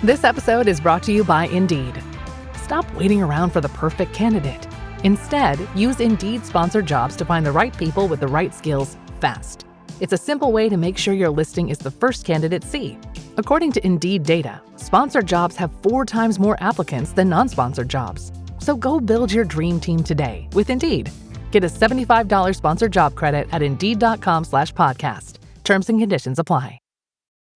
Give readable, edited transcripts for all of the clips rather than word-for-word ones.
This episode is brought to you by Indeed. Stop waiting around for the perfect candidate. Instead, use Indeed sponsored jobs to find the right people with the right skills fast. It's a simple way to make sure your listing is the first candidates see. According to Indeed data, sponsored jobs have 4 times more applicants than non-sponsored jobs. So go build your dream team today with Indeed. Get a $75 sponsored job credit at Indeed.com/podcast. Terms and conditions apply.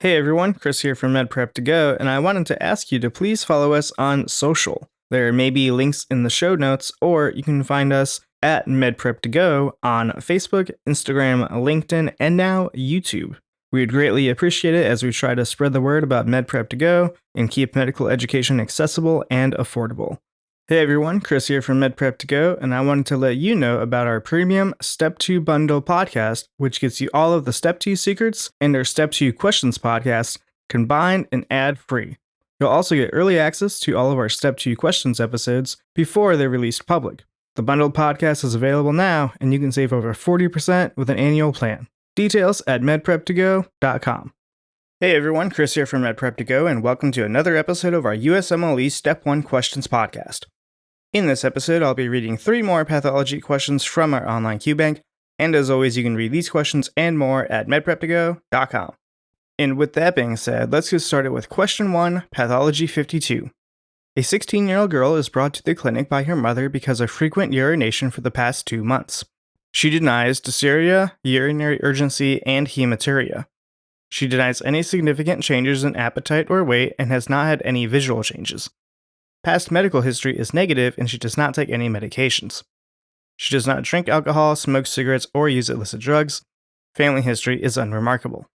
Hey everyone, Chris here from MedPrep2Go, and I wanted to ask you to please follow us on social. There may be links in the show notes, or you can find us at MedPrep2Go on Facebook, Instagram, LinkedIn, and now YouTube. We'd greatly appreciate it as we try to spread the word about MedPrep2Go and keep medical education accessible and affordable. Hey everyone, Chris here from MedPrep2Go, and I wanted to let you know about our premium Step 2 Bundle podcast, which gets you all of the Step 2 secrets and our Step 2 questions podcast combined and ad-free. You'll also get early access to all of our Step 2 questions episodes before they're released public. The bundled podcast is available now, and you can save over 40% with an annual plan. Details at medprep2go.com. Hey everyone, Chris here from MedPrep2Go, and welcome to another episode of our USMLE Step 1 Questions podcast. In this episode, I'll be reading 3 more pathology questions from our online qbank, and as always, you can read these questions and more at medprep2go.com. And with that being said, let's get started with question 1, Pathology 52. A 16-year-old girl is brought to the clinic by her mother because of frequent urination for the past 2 months. She denies dysuria, urinary urgency, and hematuria. She denies any significant changes in appetite or weight and has not had any visual changes. Past medical history is negative and she does not take any medications. She does not drink alcohol, smoke cigarettes, or use illicit drugs. Family history is unremarkable.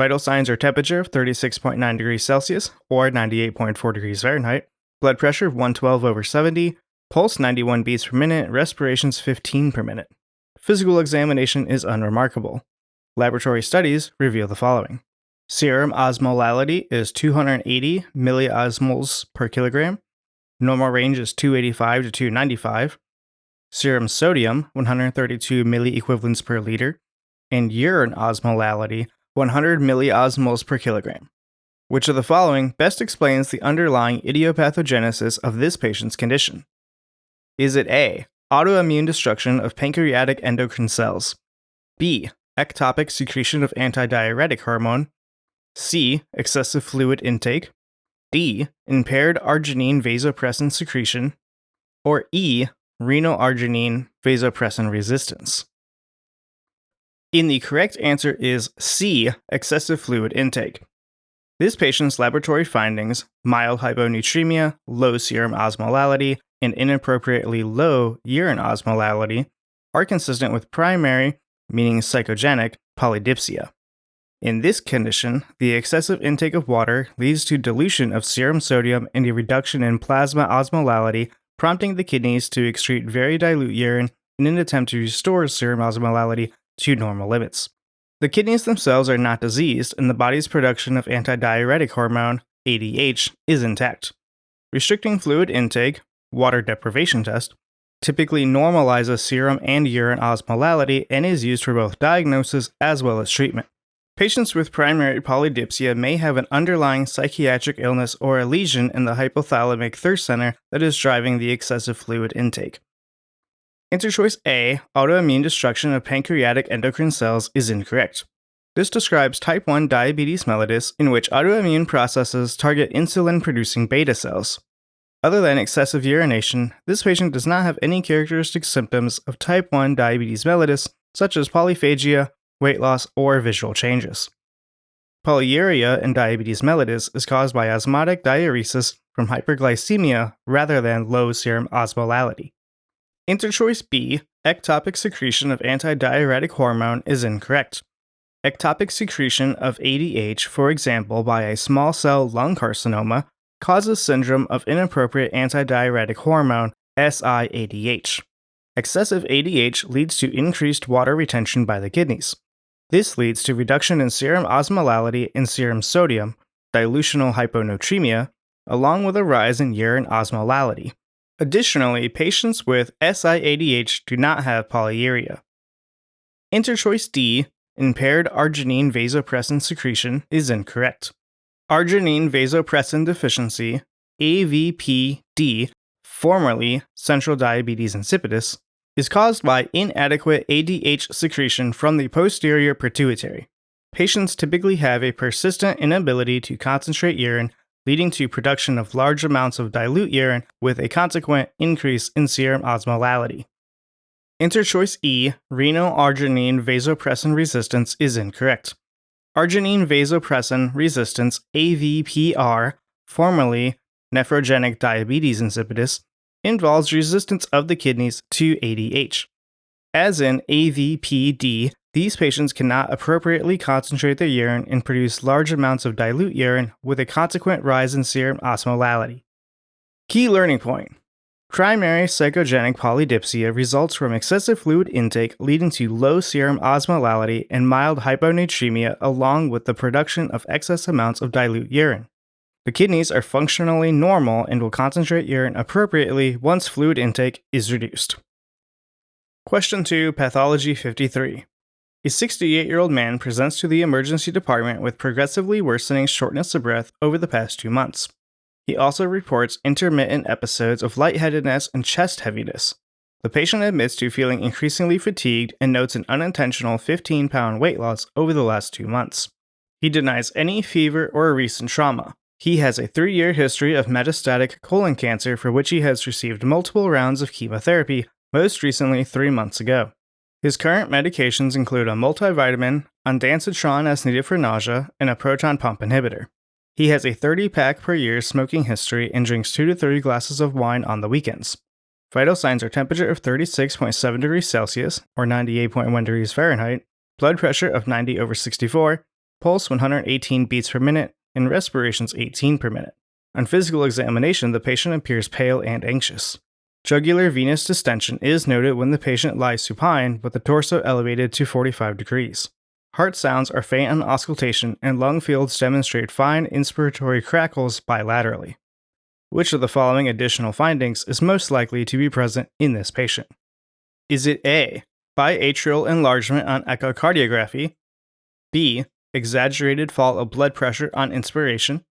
Vital signs are temperature of 36.9 degrees Celsius or 98.4 degrees Fahrenheit, blood pressure of 112/70, pulse 91 beats per minute, respirations 15 per minute. Physical examination is unremarkable. Laboratory studies reveal the following. Serum osmolality is 280 milliosmoles per kilogram. Normal range is 285 to 295. Serum sodium, 132 milliequivalents per liter. And urine osmolality, 100 milliosmoles per kilogram. Which of the following best explains the underlying idiopathogenesis of this patient's condition? Is it A, autoimmune destruction of pancreatic endocrine cells? B, ectopic secretion of antidiuretic hormone? C, excessive fluid intake? D, impaired arginine vasopressin secretion? Or E, renal arginine vasopressin resistance? And the correct answer is C, excessive fluid intake. This patient's laboratory findings, mild hyponatremia, low serum osmolality, and inappropriately low urine osmolality, are consistent with primary, meaning psychogenic, polydipsia. In this condition, the excessive intake of water leads to dilution of serum sodium and a reduction in plasma osmolality, prompting the kidneys to excrete very dilute urine in an attempt to restore serum osmolality to normal limits. The kidneys themselves are not diseased, and the body's production of antidiuretic hormone, ADH, is intact. Restricting fluid intake, water deprivation test, typically normalizes serum and urine osmolality and is used for both diagnosis as well as treatment. Patients with primary polydipsia may have an underlying psychiatric illness or a lesion in the hypothalamic thirst center that is driving the excessive fluid intake. Answer choice A, autoimmune destruction of pancreatic endocrine cells, is incorrect. This describes type 1 diabetes mellitus, in which autoimmune processes target insulin-producing beta cells. Other than excessive urination, this patient does not have any characteristic symptoms of type 1 diabetes mellitus, such as polyphagia, weight loss, or visual changes. Polyuria in diabetes mellitus is caused by osmotic diuresis from hyperglycemia rather than low serum osmolality. Answer choice B, ectopic secretion of antidiuretic hormone, is incorrect. Ectopic secretion of ADH, for example by a small cell lung carcinoma, causes syndrome of inappropriate antidiuretic hormone, SIADH. Excessive ADH leads to increased water retention by the kidneys. This leads to reduction in serum osmolality and serum sodium, dilutional hyponatremia, along with a rise in urine osmolality. Additionally, patients with SIADH do not have polyuria. Answer choice D, impaired arginine vasopressin secretion, is incorrect. Arginine vasopressin deficiency, AVPD, formerly central diabetes insipidus, is caused by inadequate ADH secretion from the posterior pituitary. Patients typically have a persistent inability to concentrate urine, leading to production of large amounts of dilute urine with a consequent increase in serum osmolality. Interchoice E, renal arginine vasopressin resistance, is incorrect. Arginine vasopressin resistance, AVPR, formerly nephrogenic diabetes insipidus, involves resistance of the kidneys to ADH. As in AVPD, these patients cannot appropriately concentrate their urine and produce large amounts of dilute urine with a consequent rise in serum osmolality. Key learning point. Primary psychogenic polydipsia results from excessive fluid intake leading to low serum osmolality and mild hyponatremia along with the production of excess amounts of dilute urine. The kidneys are functionally normal and will concentrate urine appropriately once fluid intake is reduced. Question 2, Pathology 53. A 68-year-old man presents to the emergency department with progressively worsening shortness of breath over the past 2 months. He also reports intermittent episodes of lightheadedness and chest heaviness. The patient admits to feeling increasingly fatigued and notes an unintentional 15-pound weight loss over the last 2 months. He denies any fever or recent trauma. He has a 3-year history of metastatic colon cancer for which he has received multiple rounds of chemotherapy, most recently 3 months ago. His current medications include a multivitamin, ondansetron as needed for nausea, and a proton pump inhibitor. He has a 30-pack per year smoking history and drinks 2 to 3 glasses of wine on the weekends. Vital signs are temperature of 36.7 degrees Celsius, or 98.1 degrees Fahrenheit, blood pressure of 90/64, pulse 118 beats per minute, and respirations 18 per minute. On physical examination, the patient appears pale and anxious. Jugular venous distension is noted when the patient lies supine with the torso elevated to 45 degrees. Heart sounds are faint on auscultation, and lung fields demonstrate fine inspiratory crackles bilaterally. Which of the following additional findings is most likely to be present in this patient? Is it A, biatrial enlargement on echocardiography, B, exaggerated fall of blood pressure on inspiration,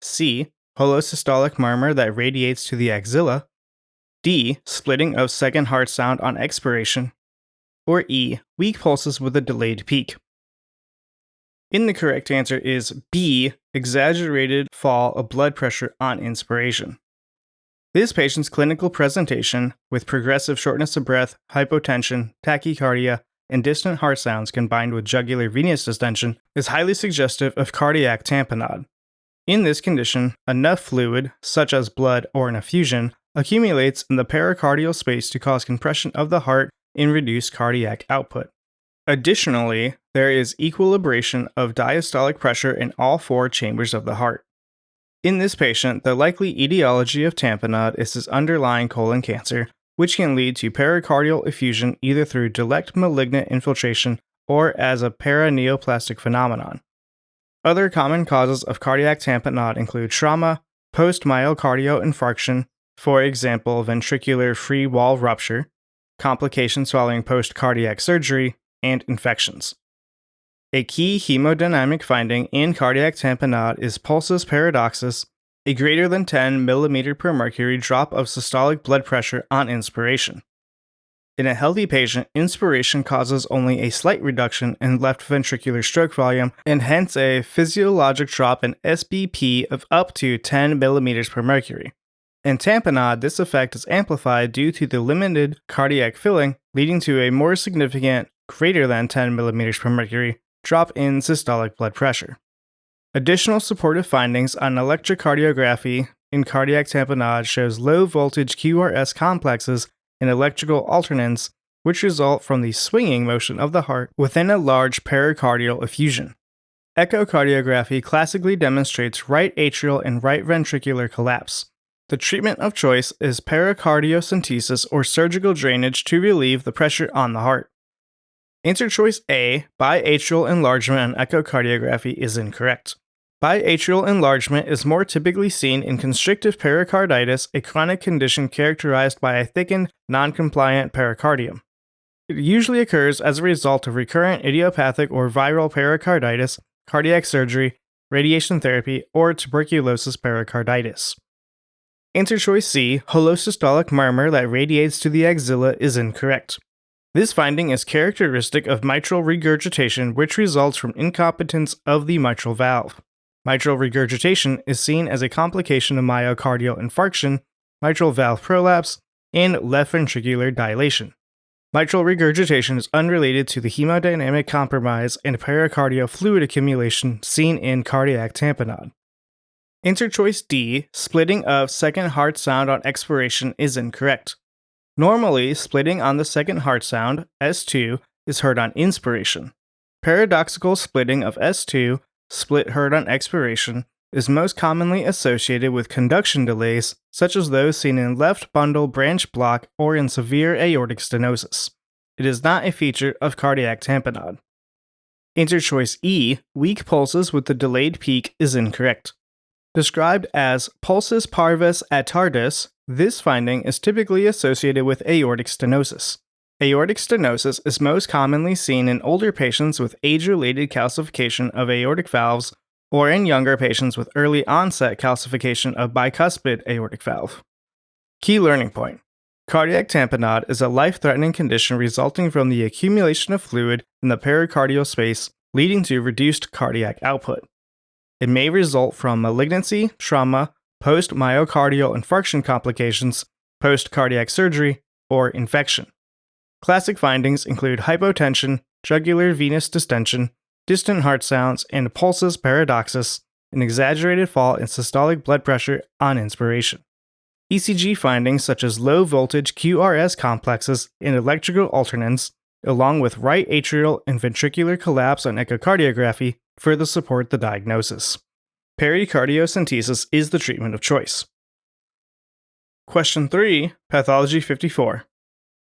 C, holosystolic murmur that radiates to the axilla, D, splitting of second heart sound on expiration, or E, weak pulses with a delayed peak? The correct answer is B, exaggerated fall of blood pressure on inspiration. This patient's clinical presentation, with progressive shortness of breath, hypotension, tachycardia, and distant heart sounds combined with jugular venous distension, is highly suggestive of cardiac tamponade. In this condition, enough fluid, such as blood or an effusion, accumulates in the pericardial space to cause compression of the heart and reduce cardiac output. Additionally, there is equilibration of diastolic pressure in all 4 chambers of the heart. In this patient, the likely etiology of tamponade is his underlying colon cancer, which can lead to pericardial effusion either through direct malignant infiltration or as a paraneoplastic phenomenon. Other common causes of cardiac tamponade include trauma, post-myocardial infarction, for example, ventricular free wall rupture, complications following post-cardiac surgery, and infections. A key hemodynamic finding in cardiac tamponade is pulsus paradoxus, a greater than 10 mm per mercury drop of systolic blood pressure on inspiration. In a healthy patient, inspiration causes only a slight reduction in left ventricular stroke volume and hence a physiologic drop in SBP of up to 10 mm per mercury. In tamponade, this effect is amplified due to the limited cardiac filling, leading to a more significant, greater than 10 mm per mercury, drop in systolic blood pressure. Additional supportive findings on electrocardiography in cardiac tamponade shows low voltage QRS complexes and electrical alternans, which result from the swinging motion of the heart within a large pericardial effusion. Echocardiography classically demonstrates right atrial and right ventricular collapse. The treatment of choice is pericardiocentesis or surgical drainage to relieve the pressure on the heart. Answer choice A, biatrial enlargement on echocardiography, is incorrect. Biatrial enlargement is more typically seen in constrictive pericarditis, a chronic condition characterized by a thickened, non-compliant pericardium. It usually occurs as a result of recurrent idiopathic or viral pericarditis, cardiac surgery, radiation therapy, or tuberculosis pericarditis. Answer choice C, holosystolic murmur that radiates to the axilla, is incorrect. This finding is characteristic of mitral regurgitation, which results from incompetence of the mitral valve. Mitral regurgitation is seen as a complication of myocardial infarction, mitral valve prolapse, and left ventricular dilation. Mitral regurgitation is unrelated to the hemodynamic compromise and pericardial fluid accumulation seen in cardiac tamponade. Answer choice D, splitting of second heart sound on expiration, is incorrect. Normally, splitting on the second heart sound, S2, is heard on inspiration. Paradoxical splitting of S2, split heard on expiration, is most commonly associated with conduction delays, such as those seen in left bundle branch block or in severe aortic stenosis. It is not a feature of cardiac tamponade. Answer choice E, weak pulses with the delayed peak, is incorrect. Described as pulsus parvus attardus, this finding is typically associated with aortic stenosis. Aortic stenosis is most commonly seen in older patients with age-related calcification of aortic valves or in younger patients with early onset calcification of bicuspid aortic valve. Key learning point. Cardiac tamponade is a life-threatening condition resulting from the accumulation of fluid in the pericardial space, leading to reduced cardiac output. It may result from malignancy, trauma, post-myocardial infarction complications, post-cardiac surgery, or infection. Classic findings include hypotension, jugular venous distension, distant heart sounds, and pulsus paradoxus, an exaggerated fall in systolic blood pressure on inspiration. ECG findings such as low voltage QRS complexes and electrical alternance, along with right atrial and ventricular collapse on echocardiography, further support the diagnosis. Pericardiocentesis is the treatment of choice. Question 3, Pathology 54.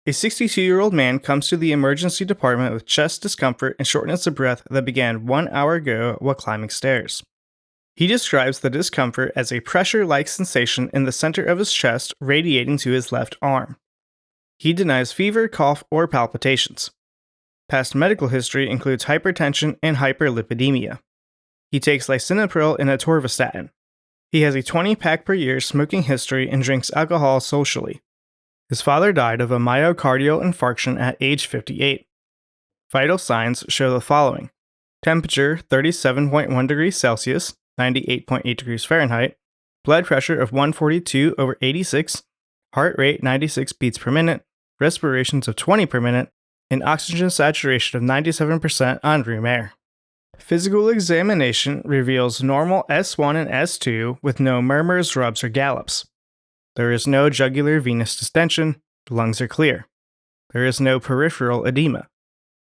A 62-year-old man comes to the emergency department with chest discomfort and shortness of breath that began 1 hour ago while climbing stairs. He describes the discomfort as a pressure-like sensation in the center of his chest radiating to his left arm. He denies fever, cough, or palpitations. Past medical history includes hypertension and hyperlipidemia. He takes lisinopril and atorvastatin. He has a 20-pack per year smoking history and drinks alcohol socially. His father died of a myocardial infarction at age 58. Vital signs show the following: temperature 37.1 degrees Celsius, 98.8 degrees Fahrenheit, blood pressure of 142/86, heart rate 96 beats per minute, respirations of 20 per minute, and oxygen saturation of 97% on room air. Physical examination reveals normal S1 and S2 with no murmurs, rubs, or gallops. There is no jugular venous distension, the lungs are clear. There is no peripheral edema.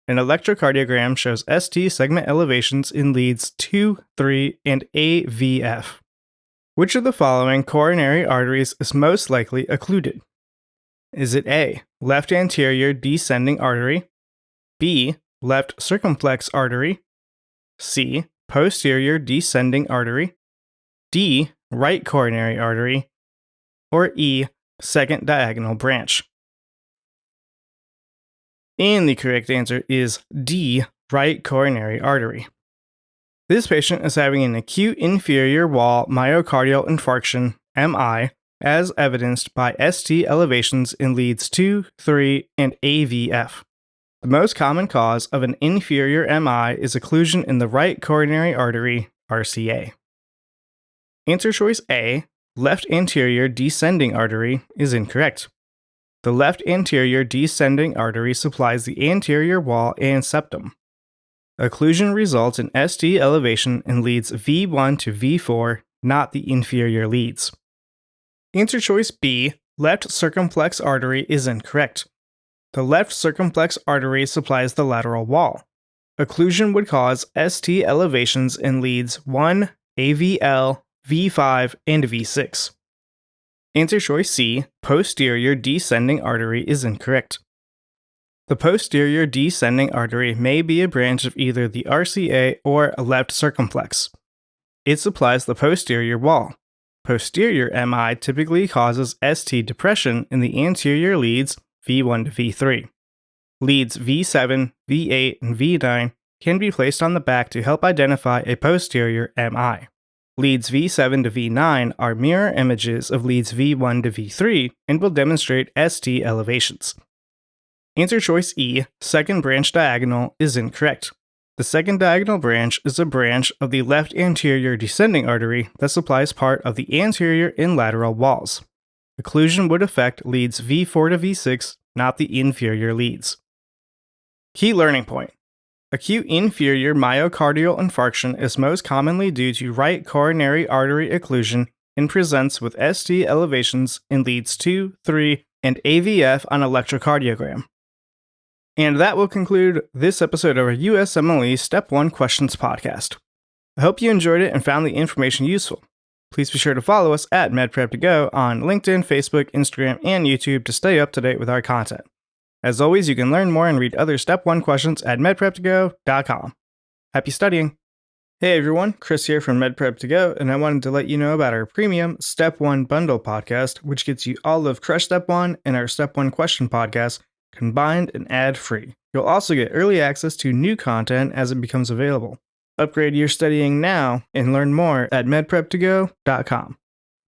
An electrocardiogram shows ST segment elevations in leads 2, 3, and AVF. Which of the following coronary arteries is most likely occluded? Is it A, left anterior descending artery, B, left circumflex artery, C, posterior descending artery, D, right coronary artery, or E, second diagonal branch? And the correct answer is D, right coronary artery. This patient is having an acute inferior wall myocardial infarction, MI, as evidenced by ST elevations in leads 2, 3, and AVF. The most common cause of an inferior MI is occlusion in the right coronary artery, RCA. Answer choice A, left anterior descending artery, is incorrect. The left anterior descending artery supplies the anterior wall and septum. Occlusion results in ST elevation in leads V1 to V4, not the inferior leads. Answer choice B, left circumflex artery, is incorrect. The left circumflex artery supplies the lateral wall. Occlusion would cause ST elevations in leads 1, AVL, V5, and V6. Answer choice C, posterior descending artery, is incorrect. The posterior descending artery may be a branch of either the RCA or a left circumflex. It supplies the posterior wall. Posterior MI typically causes ST depression in the anterior leads V1 to V3. Leads V7, V8, and V9 can be placed on the back to help identify a posterior MI. Leads V7 to V9 are mirror images of leads V1 to V3 and will demonstrate ST elevations. Answer choice E, second branch diagonal, is incorrect. The second diagonal branch is a branch of the left anterior descending artery that supplies part of the anterior and lateral walls. Occlusion would affect leads V4 to V6, not the inferior leads. Key learning point. Acute inferior myocardial infarction is most commonly due to right coronary artery occlusion and presents with ST elevations in leads 2, 3, and AVF on electrocardiogram. And that will conclude this episode of our USMLE Step 1 Questions podcast. I hope you enjoyed it and found the information useful. Please be sure to follow us at MedPrep2Go on LinkedIn, Facebook, Instagram, and YouTube to stay up to date with our content. As always, you can learn more and read other Step 1 questions at medprep2go.com. Happy studying! Hey everyone, Chris here from MedPrep2Go, and I wanted to let you know about our premium Step 1 bundle podcast, which gets you all of Crush Step 1 and our Step 1 question podcast combined and ad-free. You'll also get early access to new content as it becomes available. Upgrade your studying now and learn more at medprep2go.com.